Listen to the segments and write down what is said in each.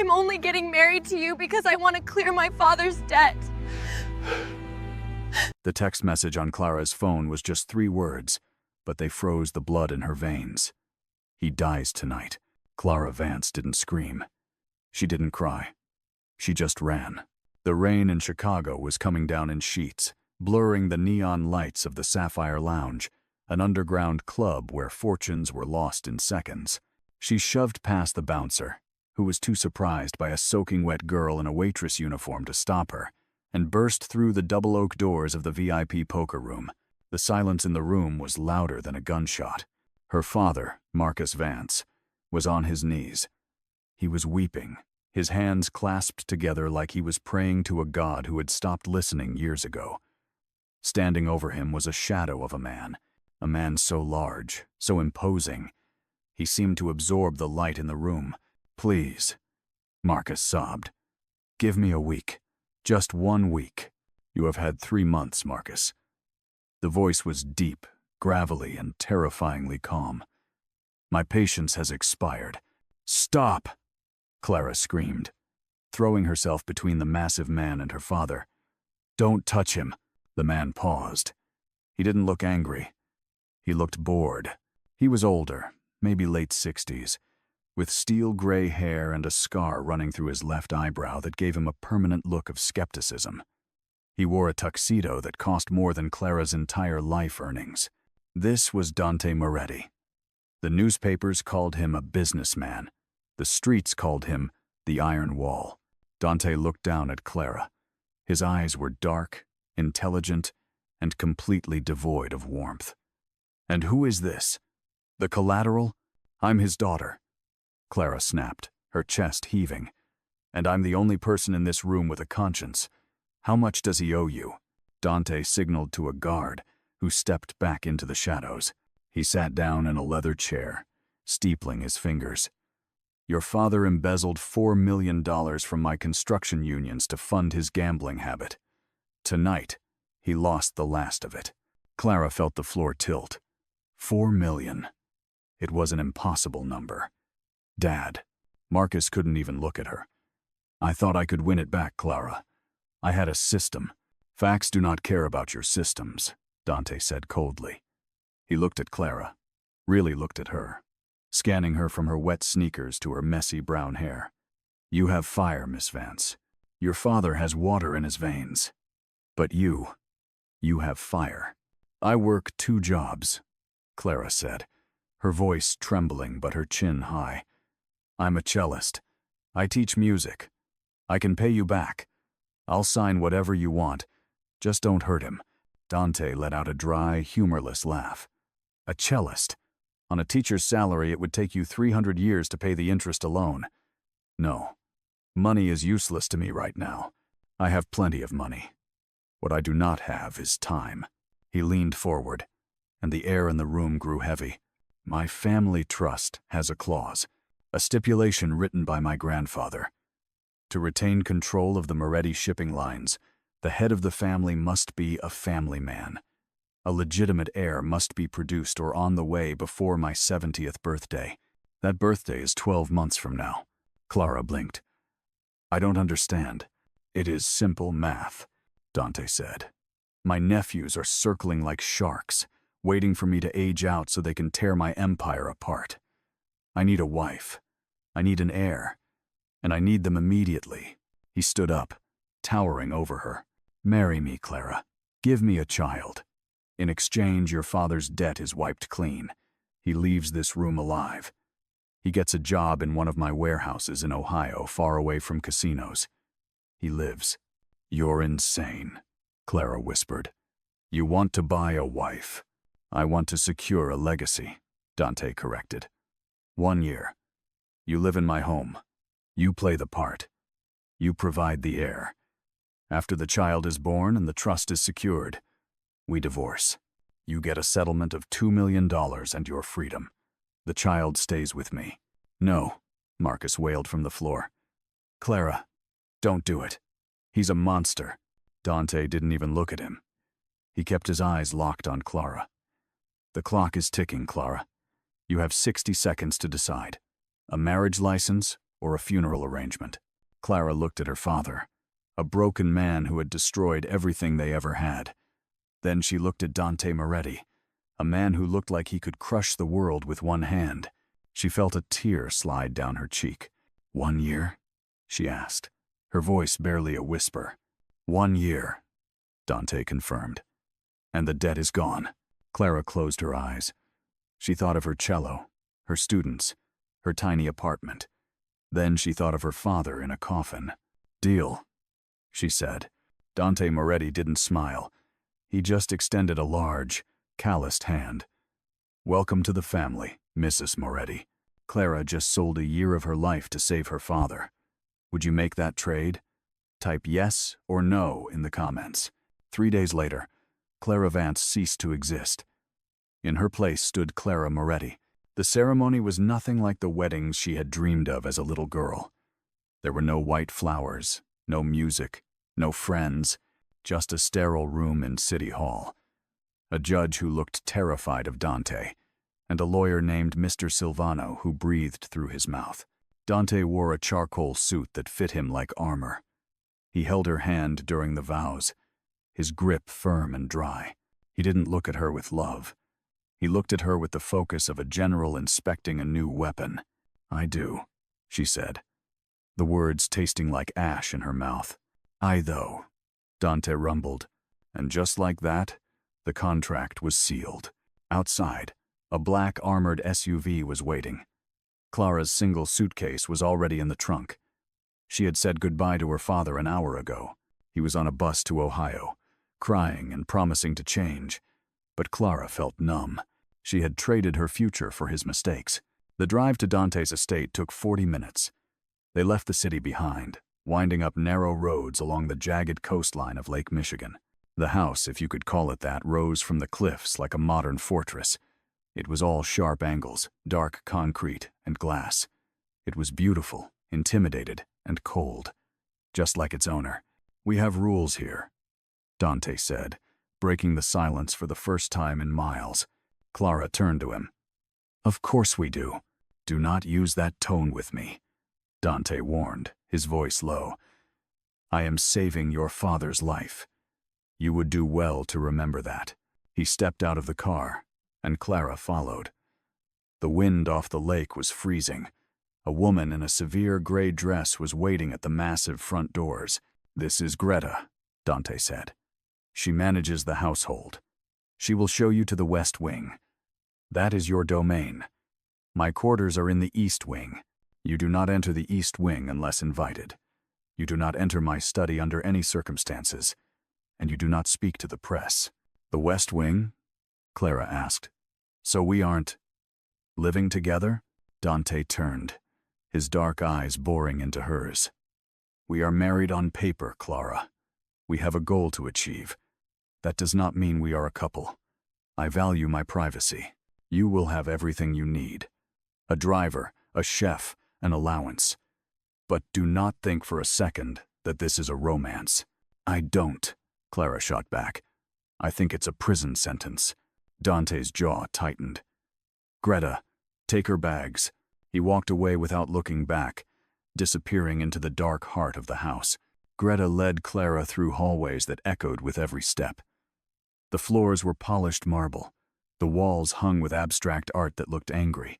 I'm only getting married to you because I want to clear my father's debt. The text message on Clara's phone was just 3 words, but they froze the blood in her veins. He dies tonight. Clara Vance didn't scream. She didn't cry. She just ran. The rain in Chicago was coming down in sheets, blurring the neon lights of the Sapphire Lounge, an underground club where fortunes were lost in seconds. She shoved past the bouncer, who was too surprised by a soaking wet girl in a waitress uniform to stop her, and burst through the double oak doors of the VIP poker room. The silence in the room was louder than a gunshot. Her father, Marcus Vance, was on his knees. He was weeping, his hands clasped together like he was praying to a god who had stopped listening years ago. Standing over him was a shadow of a man so large, so imposing. He seemed to absorb the light in the room. "Please," Marcus sobbed. "Give me a week. Just 1 week. You have had 3 months, Marcus." The voice was deep, gravelly, and terrifyingly calm. "My patience has expired." "Stop!" Clara screamed, throwing herself between the massive man and her father. "Don't touch him." The man paused. He didn't look angry. He looked bored. He was older, maybe late 60s, with steel gray hair and a scar running through his left eyebrow that gave him a permanent look of skepticism. He wore a tuxedo that cost more than Clara's entire life earnings. This was Dante Moretti. The newspapers called him a businessman. The streets called him the Iron Wall. Dante looked down at Clara. His eyes were dark, intelligent, and completely devoid of warmth. "And who is this? The collateral? I'm his daughter." Clara snapped, her chest heaving. "And I'm the only person in this room with a conscience. How much does he owe you?" Dante signaled to a guard, who stepped back into the shadows. He sat down in a leather chair, steepling his fingers. "Your father embezzled $4 million from my construction unions to fund his gambling habit. Tonight, he lost the last of it." Clara felt the floor tilt. 4 million. It was an impossible number. "Dad." Marcus couldn't even look at her. "I thought I could win it back, Clara. I had a system." "Facts do not care about your systems," Dante said coldly. He looked at Clara, really looked at her, scanning her from her wet sneakers to her messy brown hair. "You have fire, Miss Vance. Your father has water in his veins. But you have fire." "I work 2 jobs," Clara said, her voice trembling but her chin high. "I'm a cellist. I teach music. I can pay you back. I'll sign whatever you want. Just don't hurt him." Dante let out a dry, humorless laugh. "A cellist? On a teacher's salary, it would take you 300 years to pay the interest alone. No. Money is useless to me right now. I have plenty of money. What I do not have is time." He leaned forward, and the air in the room grew heavy. "My family trust has a clause, a stipulation written by my grandfather. To retain control of the Moretti shipping lines, the head of the family must be a family man. A legitimate heir must be produced or on the way before my 70th birthday. That birthday is 12 months from now." Clara blinked. "I don't understand." "It is simple math," Dante said. "My nephews are circling like sharks, waiting for me to age out so they can tear my empire apart. I need a wife. I need an heir. And I need them immediately." He stood up, towering over her. "Marry me, Clara. Give me a child. In exchange, your father's debt is wiped clean. He leaves this room alive. He gets a job in one of my warehouses in Ohio, far away from casinos. He lives." "You're insane," Clara whispered. "You want to buy a wife." "I want to secure a legacy," Dante corrected. 1 year. You live in my home. You play the part. You provide the heir. After the child is born and the trust is secured, we divorce. You get a settlement of $2 million and your freedom. The child stays with me." "No," Marcus wailed from the floor. "Clara, don't do it. He's a monster." Dante didn't even look at him. He kept his eyes locked on Clara. "The clock is ticking, Clara. You have 60 seconds to decide. A marriage license or a funeral arrangement. Clara looked at her father, a broken man who had destroyed everything they ever had. Then she looked at Dante Moretti, a man who looked like he could crush the world with one hand. She felt a tear slide down her cheek. 1 year? She asked, her voice barely a whisper. 1 year, Dante confirmed. And the debt is gone. Clara closed her eyes. She thought of her cello, her students, her tiny apartment. Then she thought of her father in a coffin. Deal, she said. Dante Moretti didn't smile. He just extended a large, calloused hand. Welcome to the family, Mrs. Moretti. Clara just sold a year of her life to save her father. Would you make that trade? Type yes or no in the comments. 3 days later, Clara Vance ceased to exist. In her place stood Clara Moretti. The ceremony was nothing like the weddings she had dreamed of as a little girl. There were no white flowers, no music, no friends, just a sterile room in City Hall. A judge who looked terrified of Dante, and a lawyer named Mr. Silvano who breathed through his mouth. Dante wore a charcoal suit that fit him like armor. He held her hand during the vows, his grip firm and dry. He didn't look at her with love. He looked at her with the focus of a general inspecting a new weapon. I do, she said, the words tasting like ash in her mouth. I though, Dante rumbled, and just like that, the contract was sealed. Outside, a black armored SUV was waiting. Clara's single suitcase was already in the trunk. She had said goodbye to her father an hour ago. He was on a bus to Ohio, crying and promising to change. But Clara felt numb. She had traded her future for his mistakes. The drive to Dante's estate took 40 minutes. They left the city behind, winding up narrow roads along the jagged coastline of Lake Michigan. The house, if you could call it that, rose from the cliffs like a modern fortress. It was all sharp angles, dark concrete, and glass. It was beautiful, intimidated, and cold, just like its owner. We have rules here, Dante said, breaking the silence for the first time in miles. Clara turned to him. Of course we do. Do not use that tone with me, Dante warned, his voice low. I am saving your father's life. You would do well to remember that. He stepped out of the car, and Clara followed. The wind off the lake was freezing. A woman in a severe gray dress was waiting at the massive front doors. This is Greta, Dante said. She manages the household. She will show you to the West Wing. That is your domain. My quarters are in the East Wing. You do not enter the East Wing unless invited. You do not enter my study under any circumstances. And you do not speak to the press. The West Wing? Clara asked. So we aren't living together? Dante turned, his dark eyes boring into hers. We are married on paper, Clara. We have a goal to achieve. That does not mean we are a couple. I value my privacy. You will have everything you need. A driver, a chef, an allowance. But do not think for a second that this is a romance. I don't, Clara shot back. I think it's a prison sentence. Dante's jaw tightened. Greta, take her bags. He walked away without looking back, disappearing into the dark heart of the house. Greta led Clara through hallways that echoed with every step. The floors were polished marble. The walls hung with abstract art that looked angry.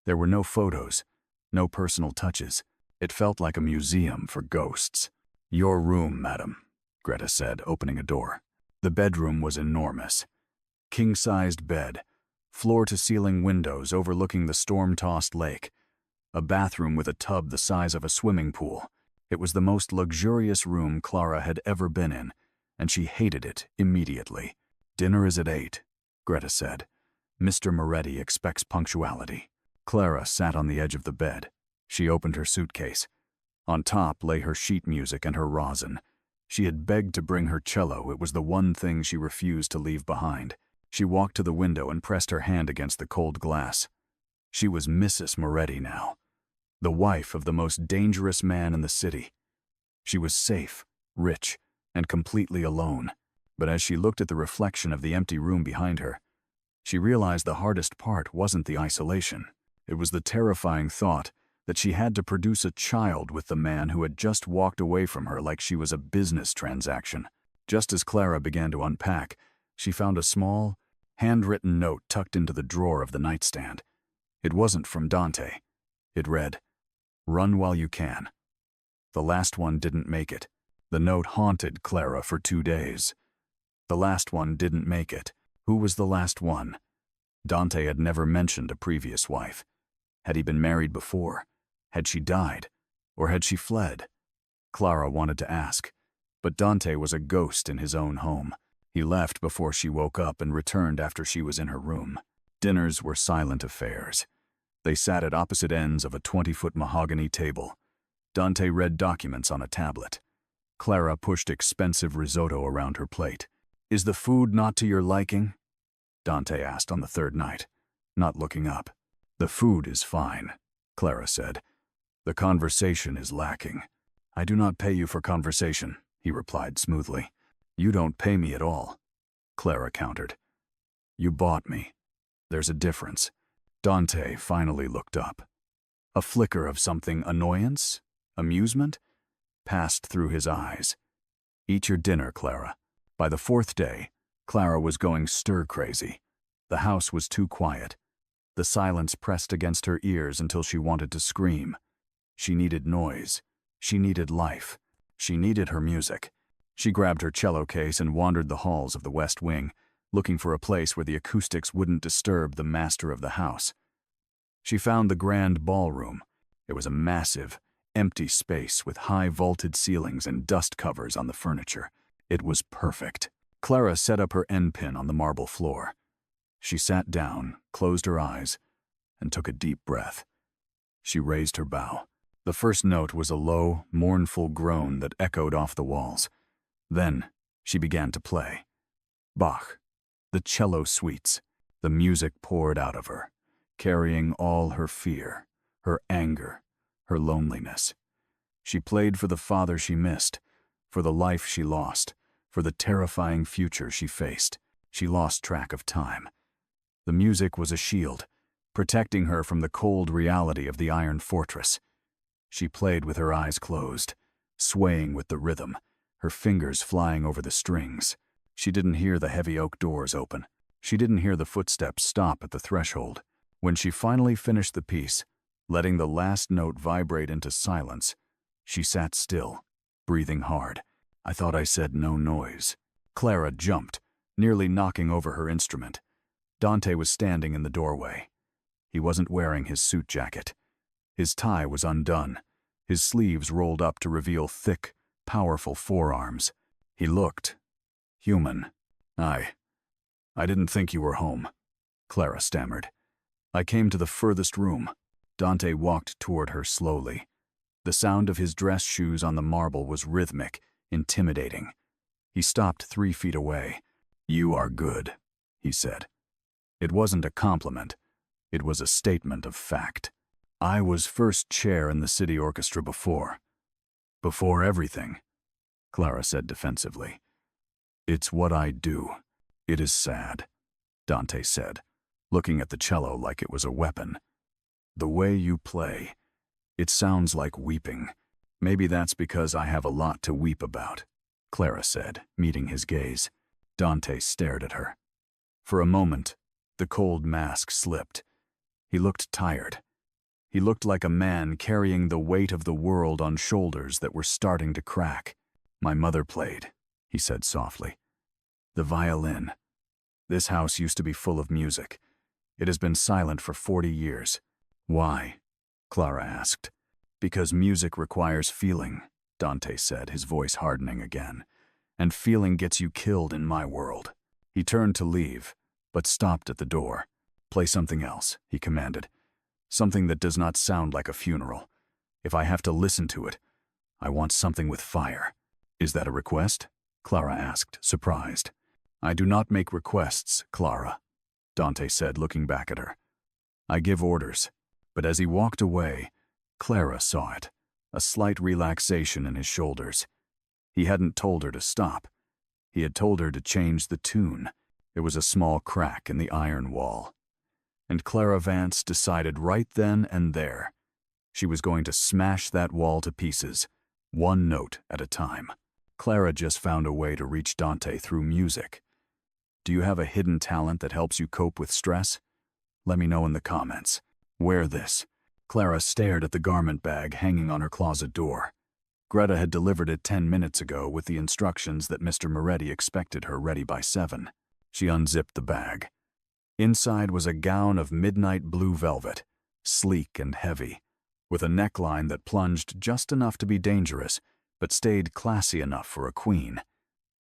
There were no photos, no personal touches. It felt like a museum for ghosts. Your room, madam, Greta said, opening a door. The bedroom was enormous. King-sized bed, floor-to-ceiling windows overlooking the storm-tossed lake, a bathroom with a tub the size of a swimming pool. It was the most luxurious room Clara had ever been in, and she hated it immediately. Dinner is at 8, Greta said. Mr. Moretti expects punctuality. Clara sat on the edge of the bed. She opened her suitcase. On top lay her sheet music and her rosin. She had begged to bring her cello. It was the one thing she refused to leave behind. She walked to the window and pressed her hand against the cold glass. She was Mrs. Moretti now, the wife of the most dangerous man in the city. She was safe, rich, and completely alone. But as she looked at the reflection of the empty room behind her, she realized the hardest part wasn't the isolation. It was the terrifying thought that she had to produce a child with the man who had just walked away from her like she was a business transaction. Just as Clara began to unpack, she found a small, handwritten note tucked into the drawer of the nightstand. It wasn't from Dante. It read, "Run while you can." The last one didn't make it. The note haunted Clara for 2 days. The last one didn't make it. Who was the last one? Dante had never mentioned a previous wife. Had he been married before? Had she died? Or had she fled? Clara wanted to ask, but Dante was a ghost in his own home. He left before she woke up and returned after she was in her room. Dinners were silent affairs. They sat at opposite ends of a 20-foot mahogany table. Dante read documents on a tablet. Clara pushed expensive risotto around her plate. "Is the food not to your liking?" Dante asked on the third night, not looking up. "The food is fine," Clara said. "The conversation is lacking." "I do not pay you for conversation," he replied smoothly. "You don't pay me at all," Clara countered. "You bought me. There's a difference." Dante finally looked up. A flicker of something, annoyance, amusement, passed through his eyes. "Eat your dinner, Clara." By the 4th day, Clara was going stir-crazy. The house was too quiet. The silence pressed against her ears until she wanted to scream. She needed noise. She needed life. She needed her music. She grabbed her cello case and wandered the halls of the West Wing, looking for a place where the acoustics wouldn't disturb the master of the house. She found the grand ballroom. It was a massive, empty space with high vaulted ceilings and dust covers on the furniture. It was perfect. Clara set up her end pin on the marble floor. She sat down, closed her eyes, and took a deep breath. She raised her bow. The first note was a low, mournful groan that echoed off the walls. Then she began to play. Bach, the cello suites. The music poured out of her, carrying all her fear, her anger, her loneliness. She played for the father she missed, for the life she lost, for the terrifying future she faced. She lost track of time. The music was a shield, protecting her from the cold reality of the iron fortress. She played with her eyes closed, swaying with the rhythm, her fingers flying over the strings. She didn't hear the heavy oak doors open. She didn't hear the footsteps stop at the threshold. When she finally finished the piece, letting the last note vibrate into silence, she sat still, breathing hard. "I thought I said no noise." Clara jumped, nearly knocking over her instrument. Dante was standing in the doorway. He wasn't wearing his suit jacket. His tie was undone, his sleeves rolled up to reveal thick, powerful forearms. He looked human. I didn't think you were home," Clara stammered. "I came to the furthest room." Dante walked toward her slowly. The sound of his dress shoes on the marble was rhythmic, intimidating. He stopped 3 feet away. "You are good," he said. It wasn't a compliment. It was a statement of fact. "I was first chair in the city orchestra before everything," Clara said defensively. "It's what I do. It is sad," Dante said, looking at the cello like it was a weapon. "The way you play, it sounds like weeping. Maybe that's because I have a lot to weep about," Clara said, meeting his gaze. Dante stared at her. For a moment, the cold mask slipped. He looked tired. He looked like a man carrying the weight of the world on shoulders that were starting to crack. "My mother played," he said softly. "The violin. This house used to be full of music. It has been silent for 40 years. "Why?" Clara asked. "Because music requires feeling," Dante said, his voice hardening again. "And feeling gets you killed in my world." He turned to leave, but stopped at the door. "Play something else," he commanded. "Something that does not sound like a funeral. If I have to listen to it, I want something with fire." "Is that a request?" Clara asked, surprised. "I do not make requests, Clara," Dante said, looking back at her. "I give orders." But as he walked away, Clara saw it, a slight relaxation in his shoulders. He hadn't told her to stop. He had told her to change the tune. There was a small crack in the iron wall. And Clara Vance decided right then and there She was going to smash that wall to pieces, one note at a time. Clara just found a way to reach Dante through music. Do you have a hidden talent that helps you cope with stress? Let me know in the comments. Wear this. Clara stared at the garment bag hanging on her closet door. Greta had delivered it 10 minutes ago with the instructions that Mr. Moretti expected her ready by 7. She unzipped the bag. Inside was a gown of midnight blue velvet, sleek and heavy, with a neckline that plunged just enough to be dangerous, but stayed classy enough for a queen.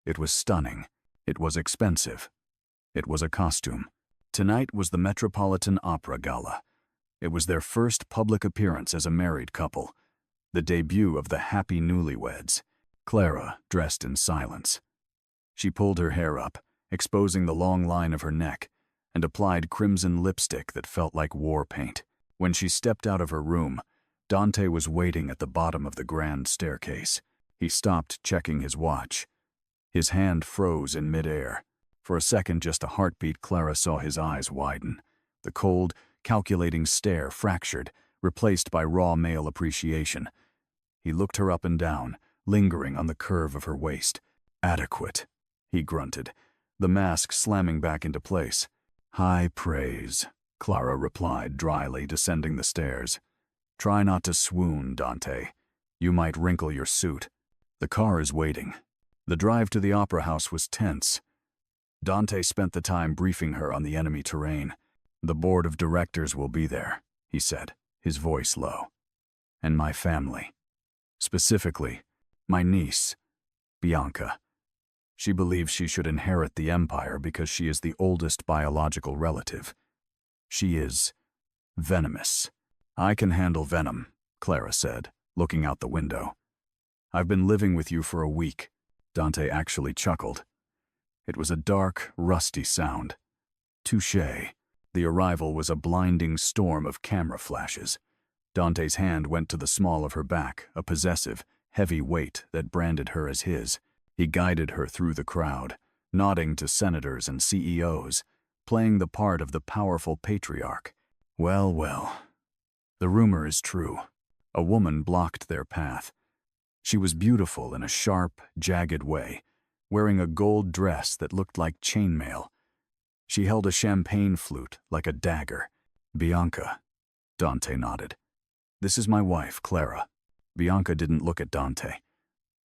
It was stunning. It was expensive. It was a costume. Tonight was the Metropolitan Opera Gala. It was their first public appearance as a married couple, the debut of the happy newlyweds. Clara dressed in silence. She pulled her hair up, exposing the long line of her neck, and applied crimson lipstick that felt like war paint. When she stepped out of her room, Dante was waiting at the bottom of the grand staircase. He stopped checking his watch. His hand froze in midair. For a second, just a heartbeat, Clara saw his eyes widen. The cold, calculating stare fractured, replaced by raw male appreciation. He looked her up and down, lingering on the curve of her waist. "Adequate," he grunted, the mask slamming back into place. "High praise," Clara replied dryly, descending the stairs. "Try not to swoon, Dante. You might wrinkle your suit. The car is waiting." The drive to the opera house was tense. Dante spent the time briefing her on the enemy terrain. "The board of directors will be there," he said, his voice low. "And my family. Specifically, my niece, Bianca. She believes she should inherit the empire because she is the oldest biological relative. She is venomous." "I can handle venom," Clara said, looking out the window. "I've been living with you for a week." Dante actually chuckled. It was a dark, rusty sound. Touché. The arrival was a blinding storm of camera flashes. Dante's hand went to the small of her back, a possessive, heavy weight that branded her as his. He guided her through the crowd, nodding to senators and CEOs, playing the part of the powerful patriarch. Well, well. The rumor is true. A woman blocked their path. She was beautiful in a sharp, jagged way, wearing a gold dress that looked like chainmail. She held a champagne flute like a dagger. "Bianca," Dante nodded. "This is my wife, Clara." Bianca didn't look at Dante.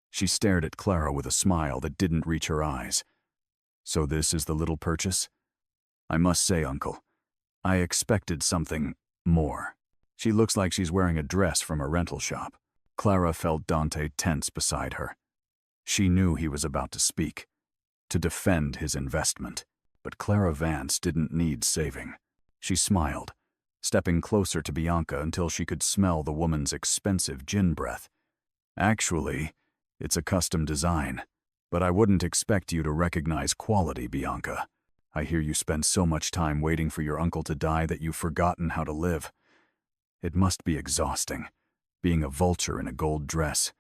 She stared at Clara with a smile that didn't reach her eyes. "So this is the little purchase? I must say, Uncle, I expected something more. She looks like she's wearing a dress from a rental shop." Clara felt Dante tense beside her. She knew he was about to speak, to defend his investment. But Clara Vance didn't need saving. She smiled, stepping closer to Bianca until she could smell the woman's expensive gin breath. "Actually, it's a custom design, but I wouldn't expect you to recognize quality, Bianca. I hear you spend so much time waiting for your uncle to die that you've forgotten how to live. It must be exhausting, being a vulture in a gold dress.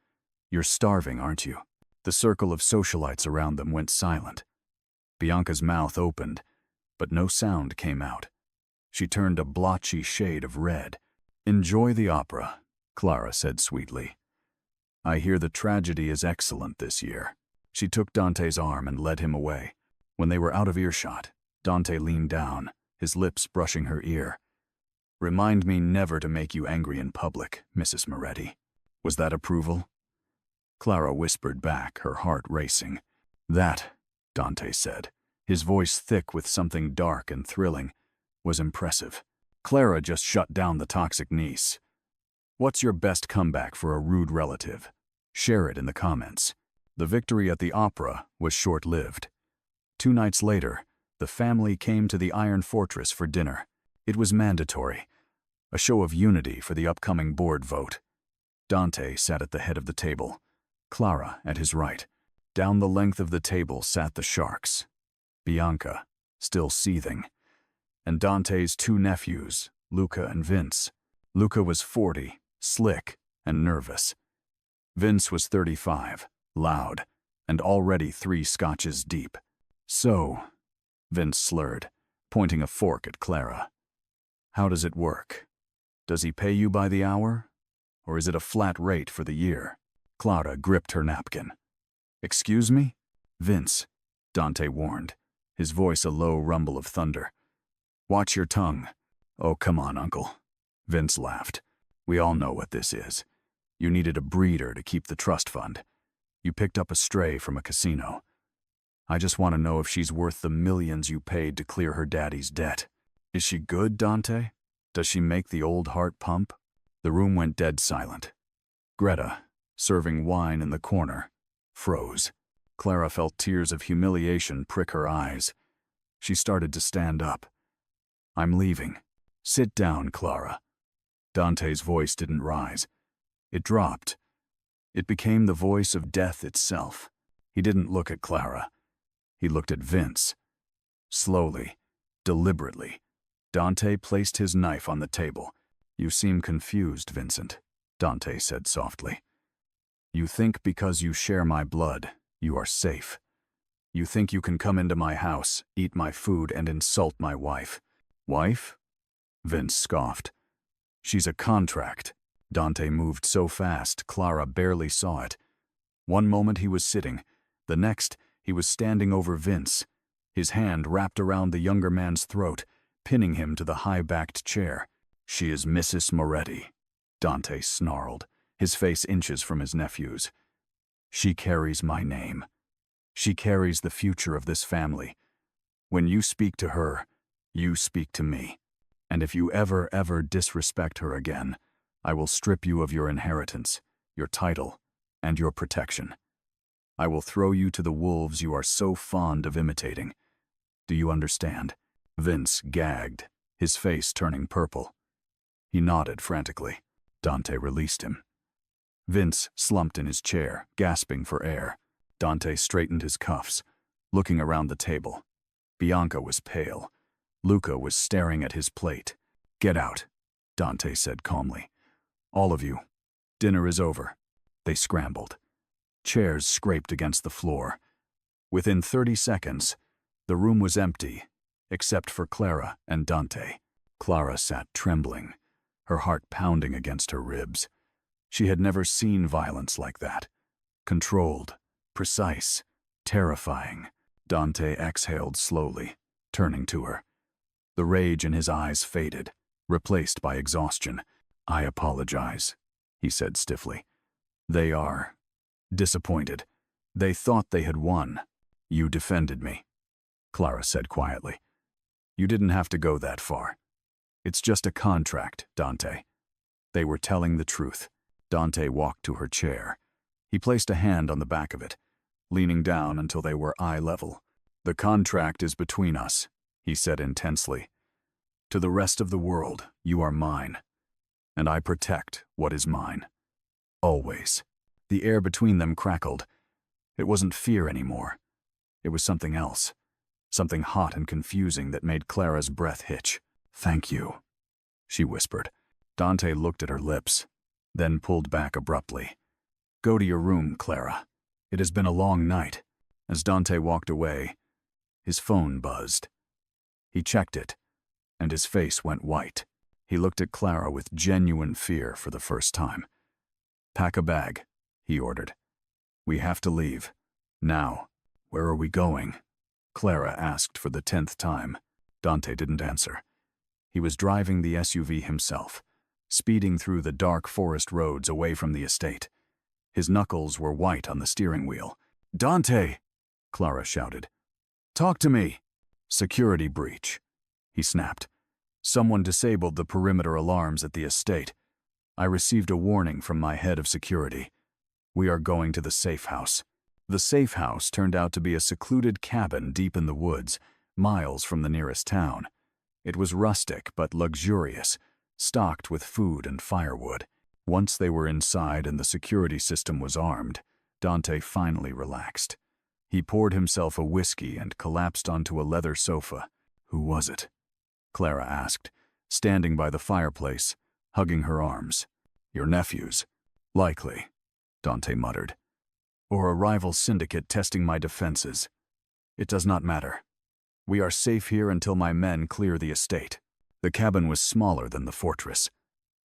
You're starving, aren't you?" The circle of socialites around them went silent. Bianca's mouth opened, but no sound came out. She turned a blotchy shade of red. "Enjoy the opera," Clara said sweetly. "I hear the tragedy is excellent this year." She took Dante's arm and led him away. When they were out of earshot, Dante leaned down, his lips brushing her ear. "Remind me never to make you angry in public, Mrs. Moretti." Was that approval? Clara whispered back, her heart racing. "That," Dante said, his voice thick with something dark and thrilling, "was impressive." Clara just shut down the toxic niece. What's your best comeback for a rude relative? Share it in the comments. The victory at the opera was short-lived. 2 nights later, the family came to the Iron Fortress for dinner. It was mandatory, a show of unity for the upcoming board vote. Dante sat at the head of the table, Clara at his right. Down the length of the table sat the sharks, Bianca, still seething, and Dante's 2 nephews, Luca and Vince. Luca was 40, slick and nervous. Vince was 35, loud, and already 3 scotches deep. "So," Vince slurred, pointing a fork at Clara. "How does it work? Does he pay you by the hour, or is it a flat rate for the year? Clara gripped her napkin. Excuse me? Vince, Dante warned, his voice a low rumble of thunder. Watch your tongue. Oh, come on, Uncle. Vince laughed. We all know what this is. You needed a breeder to keep the trust fund. You picked up a stray from a casino. I just want to know if she's worth the millions you paid to clear her daddy's debt. Is she good, Dante? Does she make the old heart pump? The room went dead silent. Greta, serving wine in the corner, froze. Clara felt tears of humiliation prick her eyes. She started to stand up. I'm leaving. Sit down, Clara. Dante's voice didn't rise. It dropped. It became the voice of death itself. He didn't look at Clara. He looked at Vince. Slowly, deliberately, Dante placed his knife on the table. You seem confused, Vincent, Dante said softly. You think because you share my blood, you are safe. You think you can come into my house, eat my food, and insult my wife. Wife? Vince scoffed. She's a contract. Dante moved so fast, Clara barely saw it. One moment he was sitting, the next he was standing over Vince, his hand wrapped around the younger man's throat, pinning him to the high-backed chair. She is Mrs. Moretti, Dante snarled, his face inches from his nephew's. She carries my name. She carries the future of this family. When you speak to her, you speak to me. And if you ever disrespect her again, I will strip you of your inheritance, your title, and your protection. I will throw you to the wolves you are so fond of imitating. Do you understand? Vince gagged, his face turning purple. He nodded frantically. Dante released him. Vince slumped in his chair, gasping for air. Dante straightened his cuffs, looking around the table. Bianca was pale. Luca was staring at his plate. Get out, Dante said calmly. All of you. Dinner is over. They scrambled. Chairs scraped against the floor. Within 30 seconds, the room was empty, except for Clara and Dante. Clara sat trembling, her heart pounding against her ribs. She had never seen violence like that. Controlled, precise, terrifying. Dante exhaled slowly, turning to her. The rage in his eyes faded, replaced by exhaustion. I apologize, he said stiffly. They are disappointed. They thought they had won. You defended me, Clara said quietly. You didn't have to go that far. It's just a contract, Dante. They were telling the truth. Dante walked to her chair. He placed a hand on the back of it, leaning down until they were eye level. The contract is between us, he said intensely. To the rest of the world, you are mine. And I protect what is mine. Always. The air between them crackled. It wasn't fear anymore. It was something else. Something hot and confusing that made Clara's breath hitch. Thank you, she whispered. Dante looked at her lips, then pulled back abruptly. Go to your room, Clara. It has been a long night. As Dante walked away, his phone buzzed. He checked it, and his face went white. He looked at Clara with genuine fear for the first time. Pack a bag, he ordered. We have to leave. Now. Where are we going? Clara asked for the 10th time. Dante didn't answer. He was driving the SUV himself, speeding through the dark forest roads away from the estate. His knuckles were white on the steering wheel. Dante! Clara shouted. Talk to me! Security breach, he snapped. Someone disabled the perimeter alarms at the estate. I received a warning from my head of security. We are going to the safe house. The safe house turned out to be a secluded cabin deep in the woods, miles from the nearest town. It was rustic but luxurious, stocked with food and firewood. Once they were inside and the security system was armed, Dante finally relaxed. He poured himself a whiskey and collapsed onto a leather sofa. Who was it? Clara asked, standing by the fireplace, hugging her arms. Your nephews. Likely, Dante muttered. Or a rival syndicate testing my defenses. It does not matter. We are safe here until my men clear the estate. The cabin was smaller than the fortress.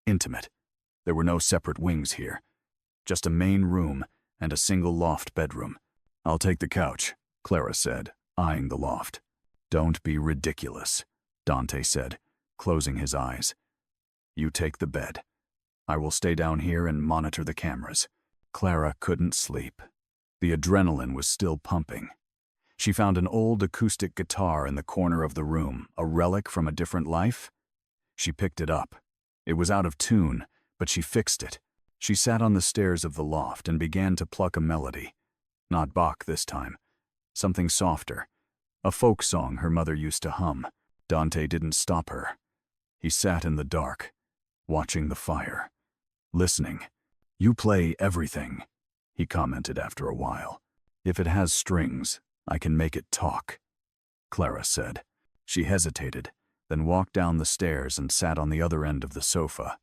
Intimate. There were no separate wings here. Just a main room and a single loft bedroom. "I'll take the couch," Clara said, eyeing the loft. "Don't be ridiculous," Dante said, closing his eyes. "You take the bed. I will stay down here and monitor the cameras." Clara couldn't sleep. The adrenaline was still pumping. She found an old acoustic guitar in the corner of the room, a relic from a different life. She picked it up. It was out of tune, but she fixed it. She sat on the stairs of the loft and began to pluck a melody. Not Bach this time. Something softer. A folk song her mother used to hum. Dante didn't stop her. He sat in the dark, watching the fire, listening. "You play everything," he commented after a while. "If it has strings, I can make it talk," Clara said. She hesitated, then walked down the stairs and sat on the other end of the sofa.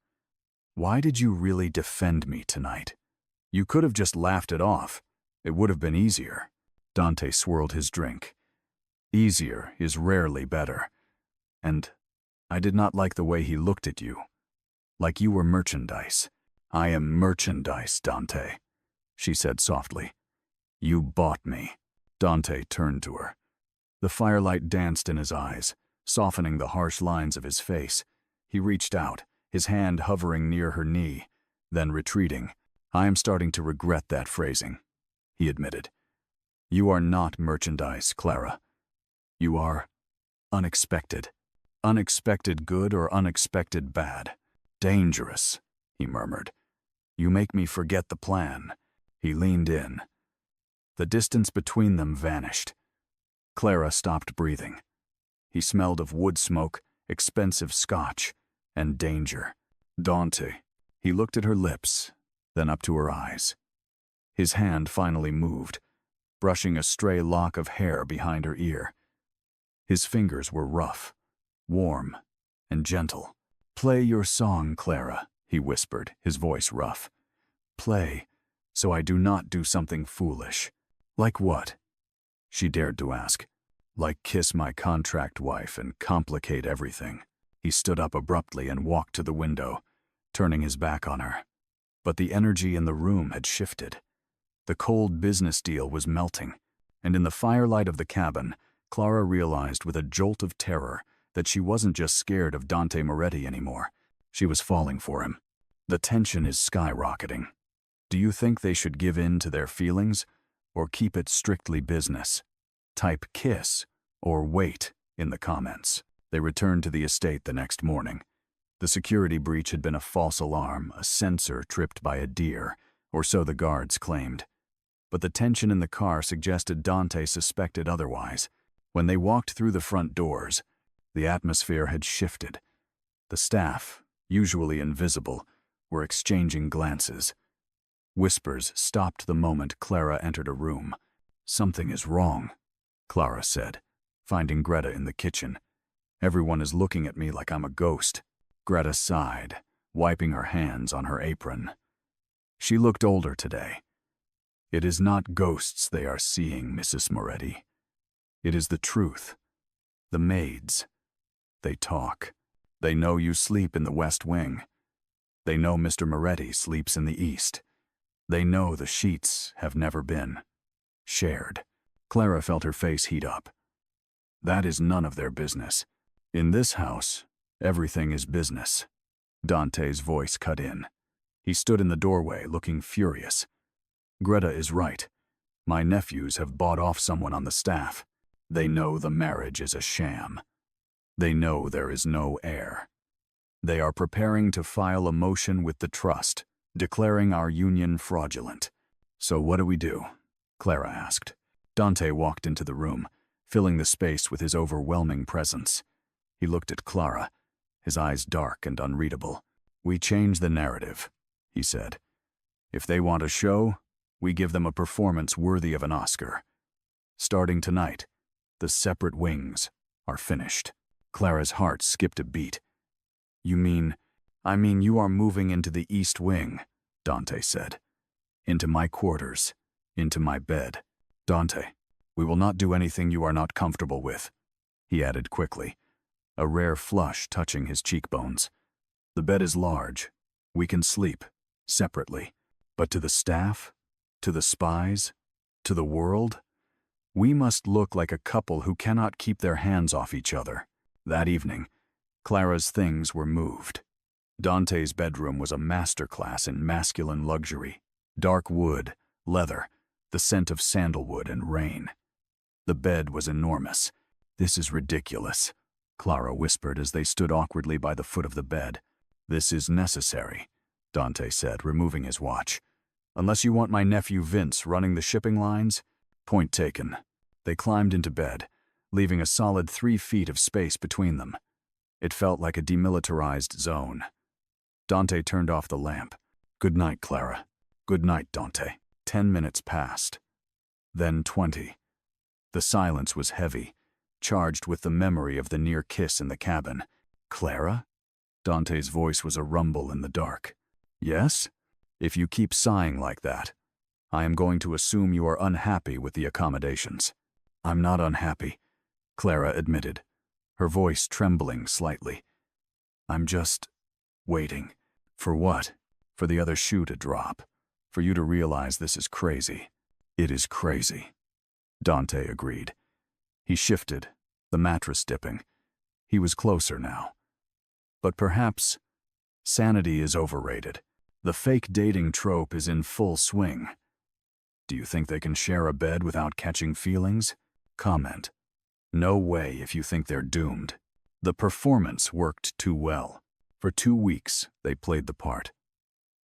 "Why did you really defend me tonight? You could have just laughed it off. It would have been easier." Dante swirled his drink. "Easier is rarely better. And I did not like the way he looked at you. Like you were merchandise." "I am merchandise, Dante," she said softly. "You bought me." Dante turned to her. The firelight danced in his eyes, softening the harsh lines of his face. He reached out, his hand hovering near her knee, then retreating. "I am starting to regret that phrasing," he admitted. "You are not merchandise, Clara. You are unexpected. Unexpected good or unexpected bad. Dangerous," he murmured. "You make me forget the plan." He leaned in. The distance between them vanished. Clara stopped breathing. He smelled of wood smoke, expensive scotch, and danger. "Dante." He looked at her lips, then up to her eyes. His hand finally moved, brushing a stray lock of hair behind her ear. His fingers were rough, warm, and gentle. "Play your song, Clara," he whispered, his voice rough. "Play, so I do not do something foolish." "Like what?" she dared to ask. "Like kiss my contract wife and complicate everything." He stood up abruptly and walked to the window, turning his back on her. But the energy in the room had shifted. The cold business deal was melting, and in the firelight of the cabin, Clara realized with a jolt of terror that she wasn't just scared of Dante Moretti anymore. She was falling for him. The tension is skyrocketing. Do you think they should give in to their feelings, or keep it strictly business? Type "kiss" or "wait" in the comments. They returned to the estate the next morning. The security breach had been a false alarm, a sensor tripped by a deer, or so the guards claimed. But the tension in the car suggested Dante suspected otherwise. When they walked through the front doors, the atmosphere had shifted. The staff, usually invisible, were exchanging glances. Whispers stopped the moment Clara entered a room. "Something is wrong," Clara said, finding Greta in the kitchen. "Everyone is looking at me like I'm a ghost." Greta sighed, wiping her hands on her apron. She looked older today. "It is not ghosts they are seeing, Mrs. Moretti. It is the truth. The maids. They talk. They know you sleep in the West Wing. They know Mr. Moretti sleeps in the East. They know the sheets have never been shared." Clara felt her face heat up. "That is none of their business. In this house, everything is business." Dante's voice cut in. He stood in the doorway, looking furious. "Greta is right. My nephews have bought off someone on the staff. They know the marriage is a sham. They know there is no heir. They are preparing to file a motion with the trust, declaring our union fraudulent." "So what do we do?" Clara asked. Dante walked into the room, filling the space with his overwhelming presence. He looked at Clara, his eyes dark and unreadable. "We change the narrative," he said. "If they want a show, we give them a performance worthy of an Oscar. Starting tonight, the separate wings are finished." Clara's heart skipped a beat. "You mean, I mean you are moving into the East Wing," Dante said. "Into my quarters, into my bed." "Dante, we will not do anything you are not comfortable with," he added quickly, a rare flush touching his cheekbones. "The bed is large, We can sleep, separately. But to the staff, to the spies, to the world, we must look like a couple who cannot keep their hands off each other. That evening, Clara's things were moved. Dante's bedroom was a masterclass in masculine luxury. Dark wood, leather, the scent of sandalwood and rain. The bed was enormous. "This is ridiculous," Clara whispered as they stood awkwardly by the foot of the bed. "This is necessary," Dante said, removing his watch. "Unless you want my nephew Vince running the shipping lines?" Point taken. They climbed into bed, leaving a solid 3 feet of space between them. It felt like a demilitarized zone. Dante turned off the lamp. "Good night, Clara." "Good night, Dante." 10 minutes passed. Then 20. The silence was heavy, charged with the memory of the near kiss in the cabin. "Clara?" Dante's voice was a rumble in the dark. "Yes? If you keep sighing like that, I am going to assume you are unhappy with the accommodations." "I'm not unhappy," Clara admitted, her voice trembling slightly. "I'm just waiting." "For what?" "For the other shoe to drop. For you to realize this is crazy." "It is crazy," Dante agreed. He shifted, the mattress dipping. He was closer now. "But perhaps sanity is overrated. The fake dating trope is in full swing. Do you think they can share a bed without catching feelings?" Comment. "No way if you think they're doomed." The performance worked too well. For 2 weeks, they played the part.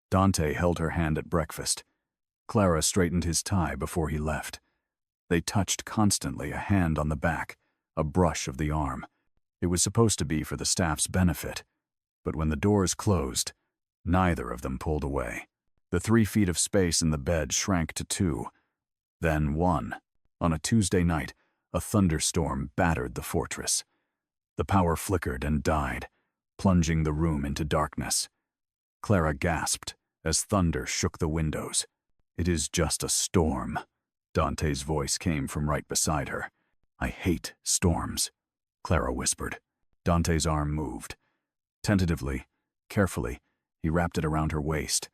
Dante held her hand at breakfast. Clara straightened his tie before he left. They touched constantly, a hand on the back, a brush of the arm. It was supposed to be for the staff's benefit. But when the doors closed, neither of them pulled away. The 3 feet of space in the bed shrank to 2, then 1. On a Tuesday night, a thunderstorm battered the fortress. The power flickered and died, plunging the room into darkness. Clara gasped as thunder shook the windows. "It is just a storm." Dante's voice came from right beside her. "I hate storms," Clara whispered. Dante's arm moved. Tentatively, carefully, he wrapped it around her waist.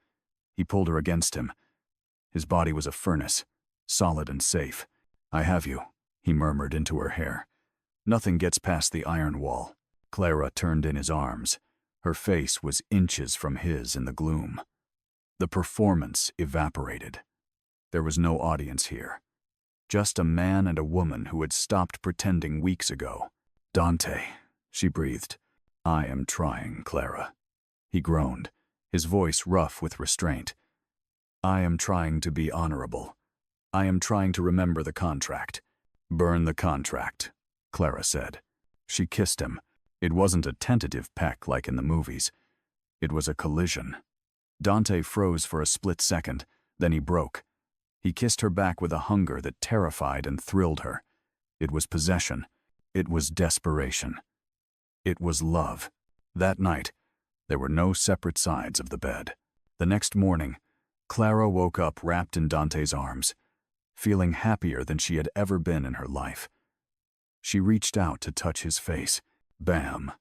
He pulled her against him. His body was a furnace, solid and safe. "I have you," he murmured into her hair. "Nothing gets past the iron wall." Clara turned in his arms. Her face was inches from his in the gloom. The performance evaporated. There was no audience here. Just a man and a woman who had stopped pretending weeks ago. "Dante," she breathed. "I am trying, Clara." He groaned, his voice rough with restraint. "I am trying to be honorable. I am trying to remember the contract." "Burn the contract," Clara said. She kissed him. It wasn't a tentative peck like in the movies. It was a collision. Dante froze for a split second, then he broke. He kissed her back with a hunger that terrified and thrilled her. It was possession. It was desperation. It was love. That night, there were no separate sides of the bed. The next morning, Clara woke up wrapped in Dante's arms, feeling happier than she had ever been in her life. She reached out to touch his face. Bam,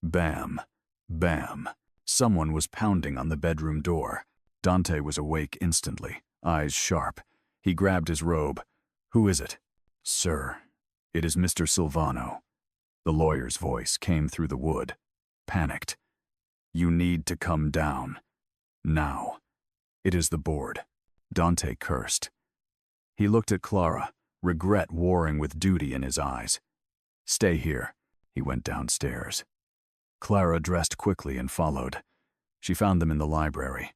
bam, bam. Someone was pounding on the bedroom door. Dante was awake instantly, eyes sharp. He grabbed his robe. "Who is it?" "Sir, it is Mr. Silvano." The lawyer's voice came through the wood, panicked. "You need to come down. Now." "It is the board." Dante cursed. He looked at Clara, regret warring with duty in his eyes. "Stay here." He went downstairs. Clara dressed quickly and followed. She found them in the library.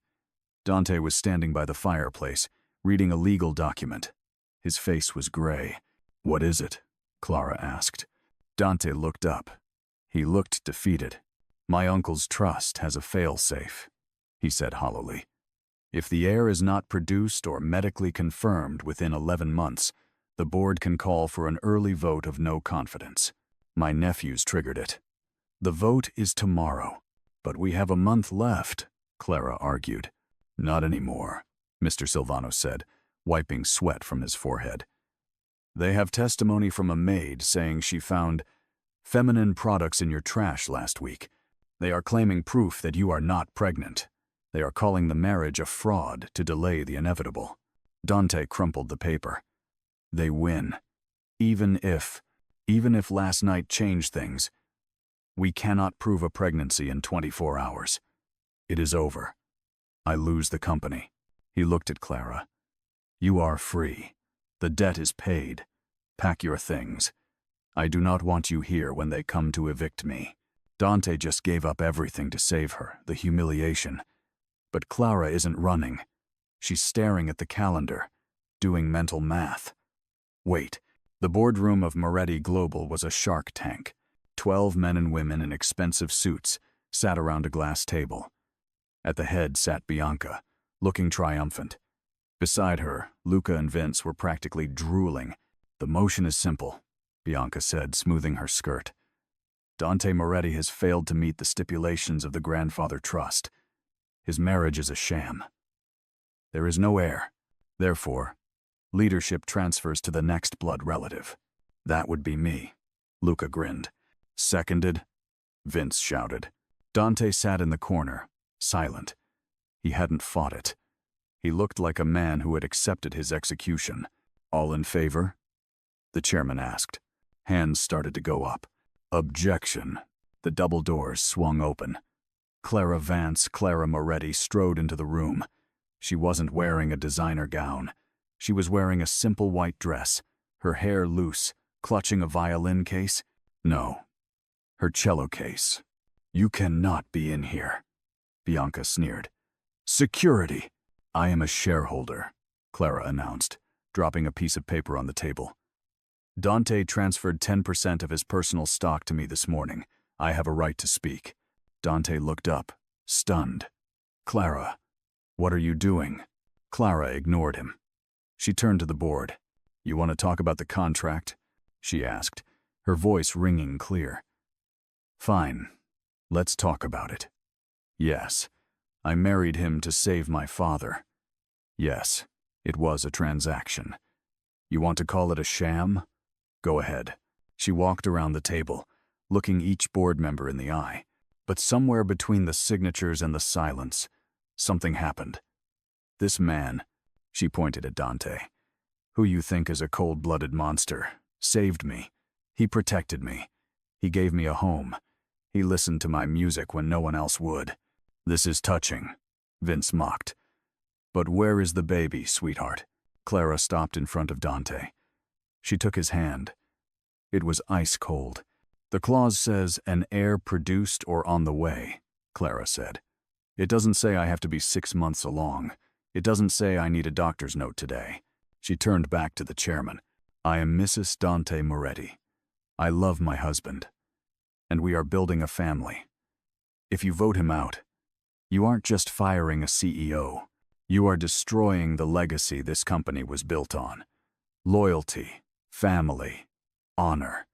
Dante was standing by the fireplace, reading a legal document. His face was gray. "What is it?" Clara asked. Dante looked up. He looked defeated. "My uncle's trust has a fail-safe," he said hollowly. "If the heir is not produced or medically confirmed within 11 months, the board can call for an early vote of no confidence. My nephews triggered it. The vote is tomorrow, but we have a month left," Clara argued. "Not anymore," Mr. Silvano said, wiping sweat from his forehead. "They have testimony from a maid saying she found feminine products in your trash last week. They are claiming proof that you are not pregnant." They are calling the marriage a fraud to delay the inevitable. Dante crumpled the paper. They win. Even if last night changed things, we cannot prove a pregnancy in 24 hours. It is over. I lose the company. He looked at Clara. You are free. The debt is paid. Pack your things. I do not want you here when they come to evict me. Dante just gave up everything to save her, the humiliation. But Clara isn't running. She's staring at the calendar, doing mental math. Wait, the boardroom of Moretti Global was a shark tank. 12 men and women in expensive suits sat around a glass table. At the head sat Bianca, looking triumphant. Beside her, Luca and Vince were practically drooling. The motion is simple, Bianca said, smoothing her skirt. Dante Moretti has failed to meet the stipulations of the grandfather trust. His marriage is a sham. There is no heir. Therefore, leadership transfers to the next blood relative. That would be me. Luca grinned. Seconded, Vince shouted. Dante sat in the corner, silent. He hadn't fought it. He looked like a man who had accepted his execution. All in favor? The chairman asked. Hands started to go up. Objection. The double doors swung open. Clara Vance, Clara Moretti strode into the room. She wasn't wearing a designer gown. She was wearing a simple white dress, her hair loose, clutching a violin case. No, her cello case. You cannot be in here, Bianca sneered. Security. I am a shareholder, Clara announced, dropping a piece of paper on the table. Dante transferred 10% of his personal stock to me this morning. I have a right to speak. Dante looked up, stunned. Clara, what are you doing? Clara ignored him. She turned to the board. You want to talk about the contract? She asked, her voice ringing clear. Fine. Let's talk about it. Yes, I married him to save my father. Yes, it was a transaction. You want to call it a sham? Go ahead. She walked around the table, looking each board member in the eye. But somewhere between the signatures and the silence, something happened. This man, she pointed at Dante, who you think is a cold-blooded monster, saved me. He protected me. He gave me a home. He listened to my music when no one else would. This is touching, Vince mocked. But where is the baby, sweetheart? Clara stopped in front of Dante. She took his hand. It was ice cold. The clause says an heir produced or on the way, Clara said. It doesn't say I have to be 6 months along. It doesn't say I need a doctor's note today. She turned back to the chairman. I am Mrs. Dante Moretti. I love my husband. And we are building a family. If you vote him out, you aren't just firing a CEO. You are destroying the legacy this company was built on. Loyalty, family, honor.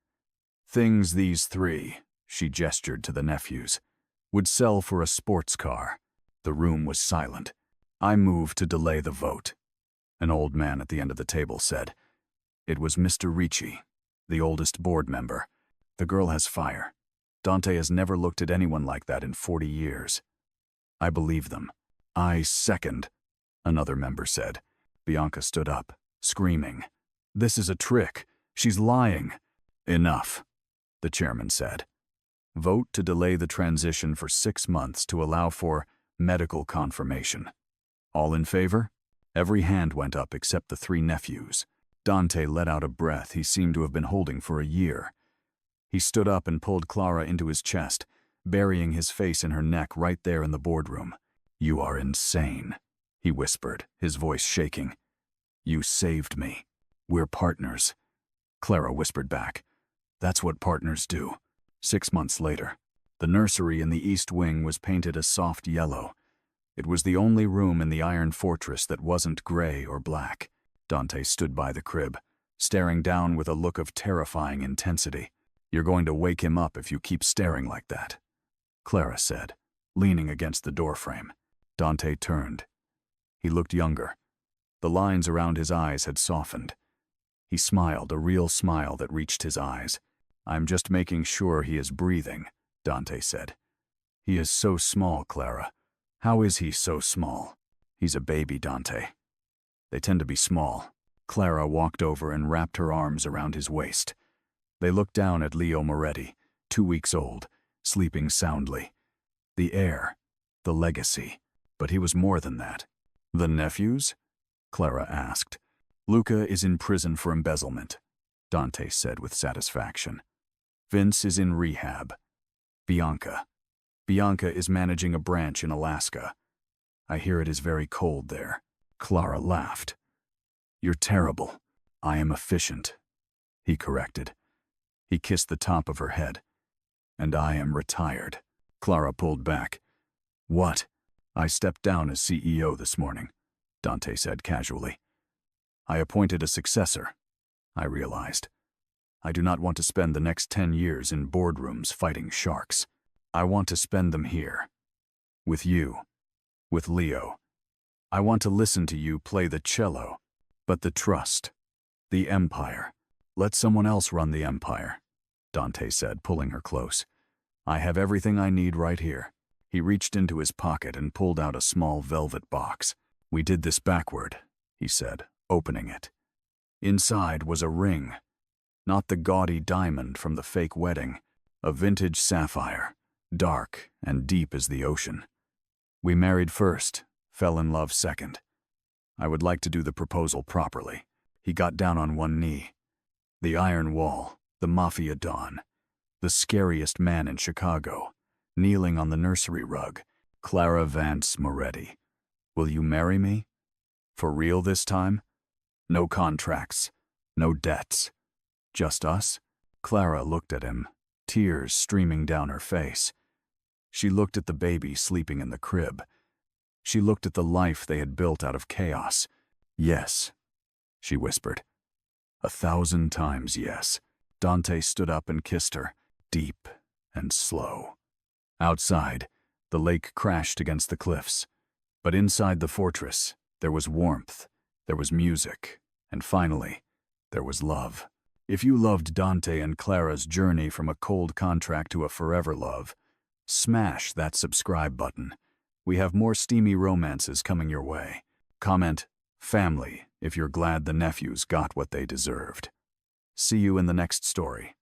Things these three, she gestured to the nephews, would sell for a sports car. The room was silent. I moved to delay the vote. An old man at the end of the table said. It was Mr. Ricci, the oldest board member. The girl has fire. Dante has never looked at anyone like that in 40 years. I believe them. I second, another member said. Bianca stood up, screaming. This is a trick. She's lying. Enough, the chairman said. Vote to delay the transition for 6 months to allow for medical confirmation. All in favor? Every hand went up except the 3 nephews. Dante let out a breath he seemed to have been holding for a year. He stood up and pulled Clara into his chest, burying his face in her neck right there in the boardroom. You are insane, he whispered, his voice shaking. You saved me. We're partners. Clara whispered back. That's what partners do. 6 months later, the nursery in the east wing was painted a soft yellow. It was the only room in the iron fortress that wasn't gray or black. Dante stood by the crib, staring down with a look of terrifying intensity. You're going to wake him up if you keep staring like that, Clara said, leaning against the doorframe. Dante turned. He looked younger. The lines around his eyes had softened. He smiled, a real smile that reached his eyes. I'm just making sure he is breathing, Dante said. He is so small, Clara. How is he so small? He's a baby, Dante. They tend to be small. Clara walked over and wrapped her arms around his waist. They looked down at Leo Moretti, 2 weeks old, sleeping soundly. The heir, the legacy. But he was more than that. The nephews? Clara asked. Luca is in prison for embezzlement, Dante said with satisfaction. Vince is in rehab. Bianca is managing a branch in Alaska. I hear it is very cold there. Clara laughed. You're terrible. I am efficient, he corrected. He kissed the top of her head. And I am retired. Clara pulled back. What? I stepped down as CEO this morning, Dante said casually. I appointed a successor, I realized. I do not want to spend the next 10 years in boardrooms fighting sharks. I want to spend them here. With you. With Leo. I want to listen to you play the cello. But the trust. The empire. Let someone else run the empire, Dante said, pulling her close. I have everything I need right here. He reached into his pocket and pulled out a small velvet box. We did this backward, he said, opening it. Inside was a ring. Not the gaudy diamond from the fake wedding. A vintage sapphire, dark and deep as the ocean. We married first, fell in love second. I would like to do the proposal properly. He got down on one knee. The Iron Wall, the Mafia Don, the scariest man in Chicago, kneeling on the nursery rug, Clara Vance Moretti. Will you marry me? For real this time? No contracts, no debts. Just us? Clara looked at him, tears streaming down her face. She looked at the baby sleeping in the crib. She looked at the life they had built out of chaos. Yes, she whispered. 1,000 times yes. Dante stood up and kissed her, deep and slow. Outside, the lake crashed against the cliffs. But inside the fortress, there was warmth, there was music, and finally, there was love. If you loved Dante and Clara's journey from a cold contract to a forever love, smash that subscribe button. We have more steamy romances coming your way. Comment, family, if you're glad the nephews got what they deserved. See you in the next story.